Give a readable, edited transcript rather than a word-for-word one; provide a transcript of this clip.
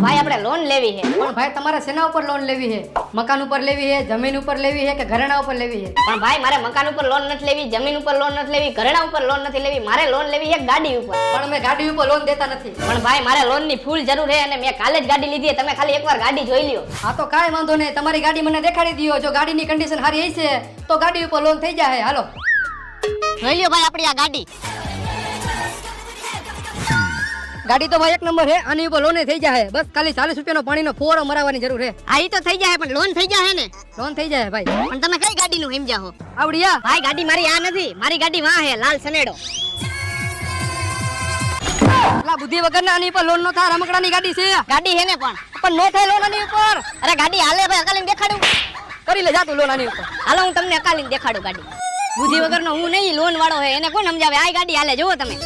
ભાઈ આપણે લોન લેવી છે. પણ ભાઈ તમારે શેના ઉપર લોન લેવી છે? મકાન ઉપર લેવી છે, જમીન ઉપર લેવી છે કે ઘરેણા ઉપર લેવી છે? પણ ભાઈ મારે મકાન ઉપર લોન નથી લેવી, જમીન ઉપર લોન નથી લેવી, ઘરેણા ઉપર લોન નથી લેવી, મારે લોન લેવી છે ગાડી ઉપર. પણ અમે ગાડી ઉપર લોન દેતા નથી. પણ ભાઈ મારે લોન ની ફૂલ જરૂર છે અને મેં કાલે જ ગાડી લીધી, તમે ખાલી એકવાર ગાડી જોઈ લ્યો. હા તો કાંઈ વાંધો નહીં, તમારી ગાડી મને દેખાડી દયો. જો ગાડીની કન્ડિશન સારી હશે તો ગાડી ઉપર લોન થઈ જાય. હાલો જોઈ લ્યો ભાઈ આપણી આ ગાડી. ગાડી તો ભાઈ એક નંબર છે, આની ઉપર લોન થઈ જાય. બસ ખાલી 40 રૂપિયાનો પાણીનો ફોરો મરાવવાની જરૂર છે. હા ઈ તો થઈ જાય પણ લોન થઈ જાય ને? લોન થઈ જાય ભાઈ. પણ તમે કઈ ગાડીનું સમજ્યા હો? આવડિયા ભાઈ ગાડી મારી આ નથી, મારી ગાડી વાહ હે લાલ સનેડો. અલા બુદ્ધિ વગરના આની ઉપર લોન નો થાય. રમકડાની ગાડી છે. ગાડી હે ને પણ નો થાય લોન આની ઉપર. અરે ગાડી હાલે ભાઈ, અકાલીને દેખાડું. કરી લે જા તું લોન આની ઉપર. હાલો હું તમને અકાલીને દેખાડું ગાડી. બુદ્ધિ વગરનો હું નહીં, લોન વાળો હે, એને કોણ સમજાવે? આ ગાડી હાલે જોવો તમે.